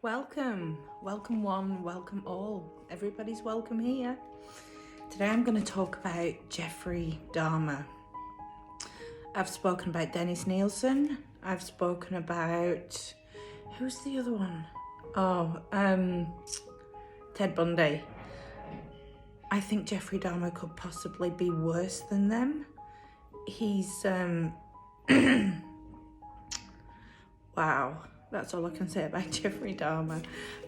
Welcome one, welcome all. Everybody's welcome here. Today I'm going to talk about Jeffrey Dahmer. I've spoken about Dennis Nielsen. I've spoken about, who's the other one? Ted Bundy. I think Jeffrey Dahmer could possibly be worse than them. He's, wow. That's all I can say about Jeffrey Dahmer.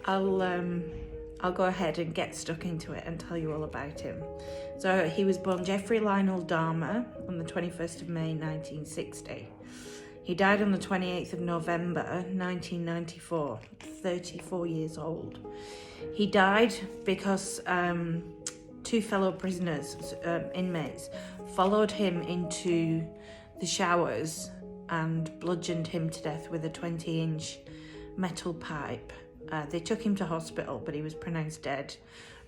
I'll go ahead and get stuck into it and tell you all about him. So he was born Jeffrey Lionel Dahmer on the 21st of May 1960. He died on the 28th of November 1994, 34 years old. He died because two fellow prisoners, inmates, followed him into the showers and bludgeoned him to death with a 20-inch metal pipe. They took him to hospital, but he was pronounced dead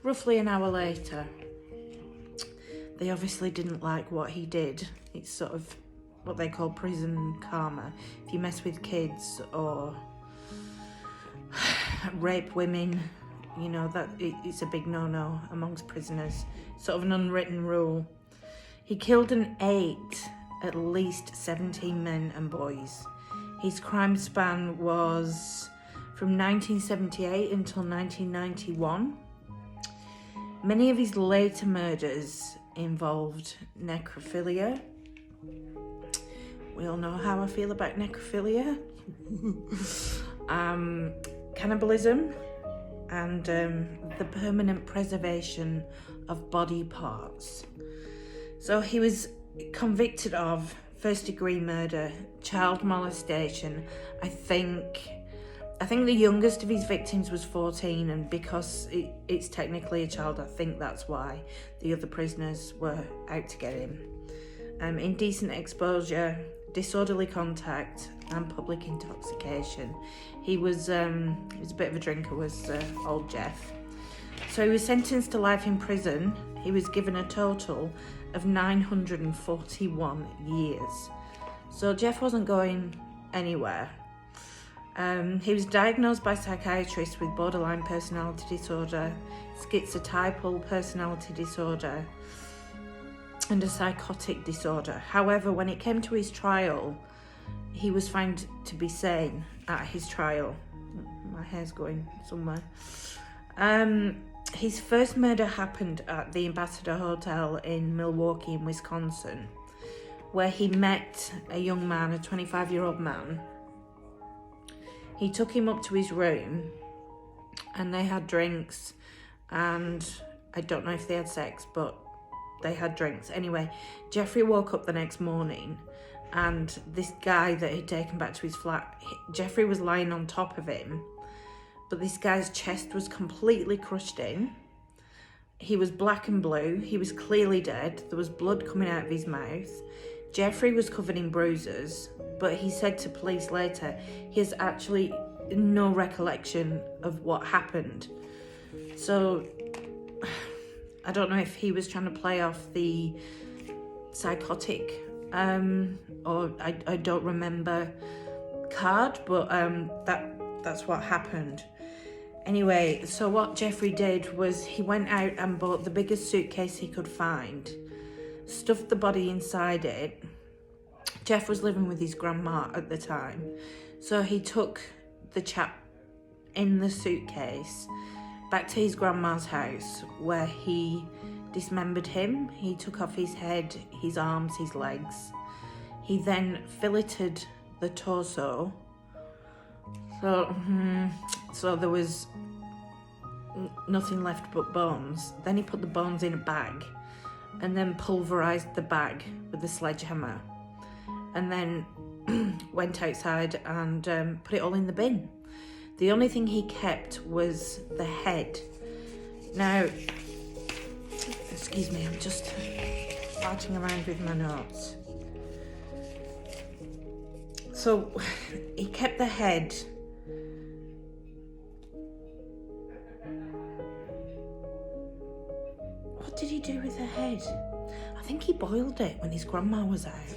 roughly an hour later. They obviously didn't like what he did. It's sort of what they call prison karma. If you mess with kids or rape women, you know, that it's a big no-no amongst prisoners. Sort of an unwritten rule. He killed and ate at least 17 men and boys. His crime span was from 1978 until 1991. Many of his later murders involved necrophilia. We all know how I feel about necrophilia. Cannibalism and the permanent preservation of body parts. So he was convicted of first-degree murder, child molestation. I think the youngest of his victims was 14, and because it's technically a child, I think that's why the other prisoners were out to get him. Indecent exposure, disorderly contact, and public intoxication. He was a bit of a drinker, was old Jeff. So he was sentenced to life in prison. He was given a total of 941 years. So Jeff wasn't going anywhere. He was diagnosed by psychiatrists with borderline personality disorder, schizotypal personality disorder, and a psychotic disorder. However, when it came to his trial, he was found to be sane at his trial. My hair's going somewhere. His first murder happened at the Ambassador Hotel in Milwaukee, in Wisconsin, where he met a young man, a 25-year-old man. He took him up to his room and they had drinks, and I don't know if they had sex, but they had drinks. Anyway, Jeffrey woke up the next morning and this guy that he'd taken back to his flat, Jeffrey was lying on top of him, but this guy's chest was completely crushed in. He was black and blue. He was clearly dead. There was blood coming out of his mouth. Jeffrey was covered in bruises, but he said to police later he has actually no recollection of what happened. So I don't know if he was trying to play off the psychotic or I don't remember card, but that's what happened. Anyway, so what Jeffrey did was he went out and bought the biggest suitcase he could find, stuffed the body inside it. Jeff was living with his grandma at the time, so he took the chap in the suitcase back to his grandma's house, where he dismembered him. He took off his head, his arms, his legs. He then filleted the torso. So there was nothing left but bones. Then he put the bones in a bag and then pulverized the bag with a sledgehammer, and then went outside and put it all in the bin. The only thing he kept was the head. Now, excuse me, I'm just farting around with my notes. So he kept the head. What did he do with the head? I think he boiled it when his grandma was out.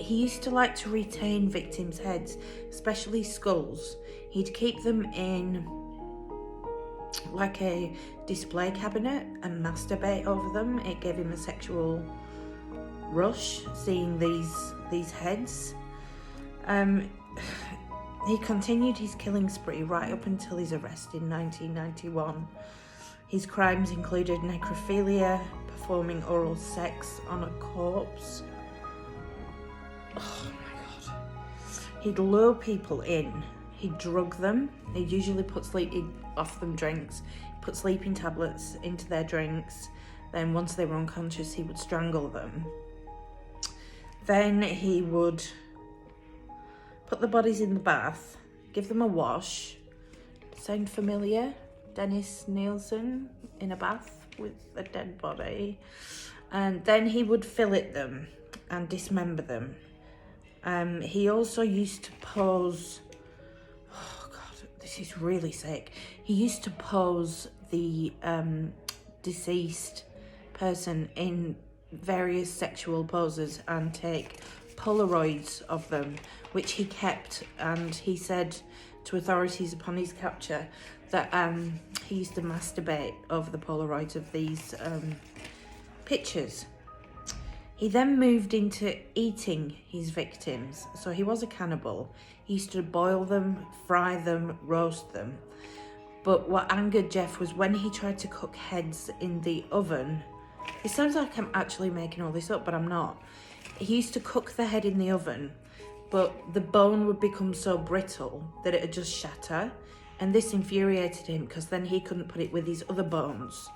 he used to like to retain victims' heads, especially skulls. He'd keep them in like a display cabinet and masturbate over them. It gave him a sexual rush seeing these heads. He continued his killing spree right up until his arrest in 1991. His crimes included necrophilia, performing oral sex on a corpse. Oh my God. He'd lure people in. He'd drug them. He'd usually he'd offer them drinks, put sleeping tablets into their drinks. Then once they were unconscious, he would strangle them. Then he would put the bodies in the bath, give them a wash. Sound familiar? Dennis Nielsen in a bath with a dead body. And then he would fillet them and dismember them. He also used to pose, oh God, this is really sick. He used to pose the deceased person in various sexual poses and take Polaroids of them, which he kept, and he said to authorities upon his capture that he used to masturbate over the Polaroids of these pictures. He then moved into eating his victims, so he was a cannibal. He used to boil them, fry them, roast them. But what angered Jeff was when he tried to cook heads in the oven. It sounds like I'm actually making all this up, but I'm not. He used to cook the head in the oven, but the bone would become so brittle that it would just shatter. And this infuriated him because then he couldn't put it with his other bones,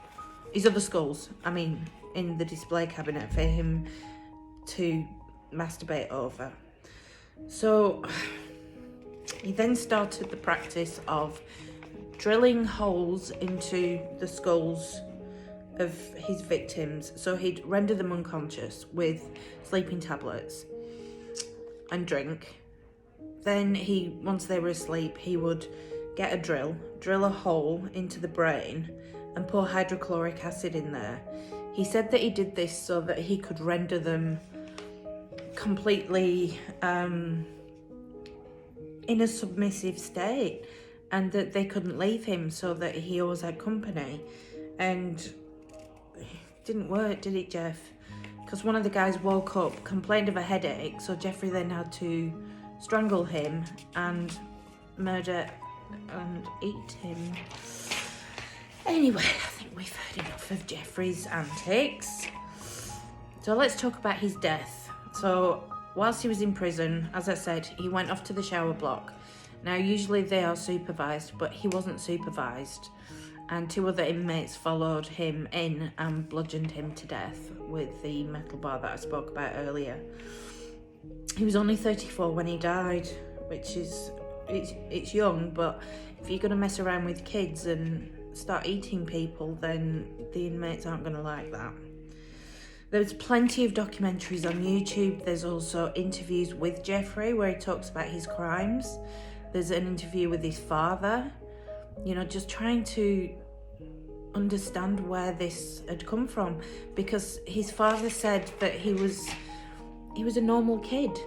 his other skulls, in the display cabinet for him to masturbate over. So he then started the practice of drilling holes into the skulls of his victims. So he'd render them unconscious with sleeping tablets and drink. Then once they were asleep, he would get a drill a hole into the brain and pour hydrochloric acid in there. He said that he did this so that he could render them completely in a submissive state and that they couldn't leave him, so that he always had company. And it didn't work, did it, Jeff? Because one of the guys woke up, complained of a headache, so Jeffrey then had to strangle him and murder and eat him. Anyway, I think we've heard enough of Jeffrey's antics. So let's talk about his death. So whilst he was in prison, as I said, he went off to the shower block. Now usually they are supervised, but he wasn't supervised, and 2 other inmates followed him in and bludgeoned him to death with the metal bar that I spoke about earlier. He was only 34 when he died, which is it's young, but if you're going to mess around with kids and start eating people, then the inmates aren't going to like that. There's plenty of documentaries on YouTube. There's also interviews with Jeffrey where he talks about his crimes. There's an interview with his father, just trying to understand where this had come from, because his father said that he was a normal kid.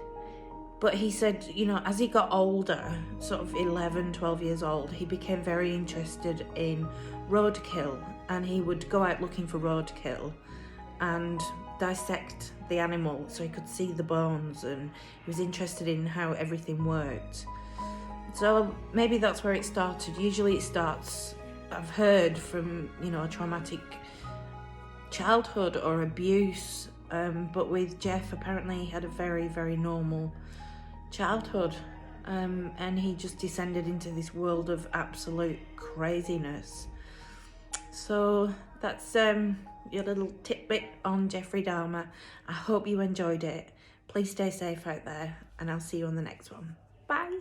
But he said, as he got older, sort of 11, 12 years old, he became very interested in roadkill, and he would go out looking for roadkill and dissect the animal so he could see the bones, and he was interested in how everything worked. So maybe that's where it started. Usually it starts, I've heard, from, a traumatic childhood or abuse, but with Jeff, apparently he had a very, very normal childhood, and he just descended into this world of absolute craziness. So that's your little tidbit on Jeffrey Dahmer. I hope you enjoyed it. Please stay safe out there, and I'll see you on the next one. Bye.